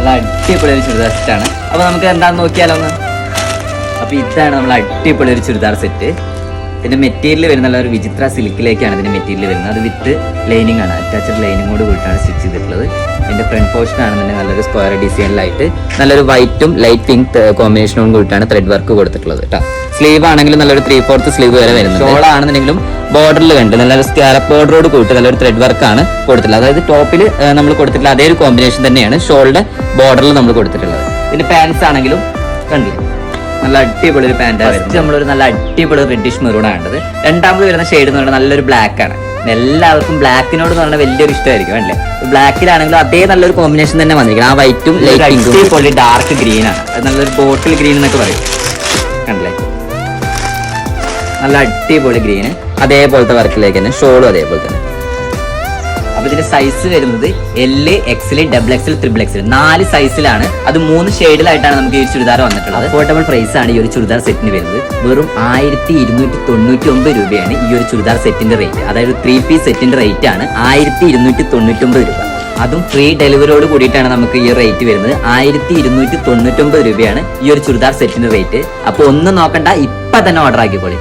നല്ല അടിപൊളി ഒരു ചുരിദാർ സെറ്റാണ്. അപ്പോൾ നമുക്ക് എന്താണെന്ന് നോക്കിയാലോ ഒന്ന്. അപ്പോൾ ഇതാണ് നമ്മൾ അടിപൊളി ഒരു ചുരിദാർ സെറ്റ്. ഇതിന്റെ മെറ്റീരിയൽ വരുന്ന ഒരു വിചിത്ര സിൽക്കിലേക്കാണ് ഇതിന്റെ മെറ്റീരിയൽ വരുന്നത്. അത് വിത്ത് ലൈനിങ് ആണ്, അറ്റാച്ച്ഡ് ലൈനിങ്ങോട് കൂടിയിട്ടാണ് സ്റ്റിച്ച് ചെയ്തിട്ടുള്ളത്. ഇതിന്റെ ഫ്രണ്ട് പോർഷൻ ആണെന്നുണ്ടെങ്കിൽ നല്ലൊരു സ്ക്വയർ ഡിസൈനിലായിട്ട് നല്ലൊരു വൈറ്റും ലൈറ്റ് പിങ്ക് കോമ്പിനേഷനോട് കൂടിയിട്ടാണ് ത്രെഡ് വർക്ക് കൊടുത്തിട്ടുള്ളത് കേട്ടോ. സ്ലീവ് ആണെങ്കിലും നല്ലൊരു 3/4 സ്ലീവ് വരെ വരുന്നത്. ഷോൾ ആണെന്നുണ്ടെങ്കിലും ബോർഡറിൽ കണ്ട് നല്ലൊരു സ്കാലപ്പ് ബോർഡറോട് കൂടിയിട്ട് നല്ലൊരു ത്രെഡ് വർക്കാണ് കൊടുത്തിട്ടുള്ളത്. അതായത് ടോപ്പിൽ നമ്മൾ കൊടുത്തിട്ടുള്ള അതേ ഒരു കോമ്പിനേഷൻ തന്നെയാണ് ഷോളിന്റെ ബോർഡറിൽ നമ്മൾ കൊടുത്തിട്ടുള്ളത്. ഇതിന്റെ പാൻസ് ആണെങ്കിലും കണ്ടില്ല നല്ല അടിപൊളി ഒരു പാൻറ് വരുന്നത്. നമ്മളൊരു നല്ല അടിപൊളി റെഡിഷ് മെറൂൺ ആണ്. രണ്ടാമത് വരുന്ന ഷെയ്ഡ് എന്ന് പറയുന്നത് നല്ലൊരു ബ്ലാക്ക് ആണ്. എല്ലാവർക്കും ബ്ലാക്കിനോട് എന്ന് പറഞ്ഞാൽ വലിയൊരു ഇഷ്ടമായിരിക്കും അല്ലേ. ബ്ലാക്കിലാണെങ്കിലും അതേ നല്ലൊരു കോമ്പിനേഷൻ തന്നെ വന്നിരിക്കും. ആ വൈറ്റും അടിപൊളി ഡാർക്ക് ഗ്രീൻ ആണ്. അത് നല്ലൊരു ബോട്ടിൽ ഗ്രീൻ എന്നൊക്കെ പറയും. കണ്ടില്ലേ, നല്ല അടിപൊളി ഗ്രീന്. അതേപോലത്തെ വർക്കിലേക്ക് തന്നെ ഷോളും അതേപോലെ തന്നെ. അപ്പൊ ഇതിന്റെ സൈസ് വരുന്നത് L, XL, XXL, XXL 4 സൈസിലാണ്. അത് 3 ഷെയ്ഡിലായിട്ടാണ് നമുക്ക് ഈ ചുരിദാർ വന്നിട്ടുള്ളത്. അഫോർഡബിൾ പ്രൈസ് ആണ് ഈ ഒരു ചുരിദാർ സെറ്റിന് വരുന്നത്. വെറും 1299 രൂപയാണ് ഈ ഒരു ചുരിദാർ സെറ്റിന്റെ റേറ്റ്. അതായത് 3 പീസ് സെറ്റിന്റെ റേറ്റ് ആണ് 1299 രൂപ. അതും ഫ്രീ ഡെലിവറിയോട് കൂടിയിട്ടാണ് നമുക്ക് ഈ റേറ്റ് വരുന്നത്. 1299 രൂപയാണ് ഈ ഒരു ചുരിദാർ സെറ്റിന്റെ റേറ്റ്. അപ്പൊ ഒന്നും നോക്കണ്ട, ഇപ്പൊ തന്നെ ഓർഡർ ആക്കിക്കോളി.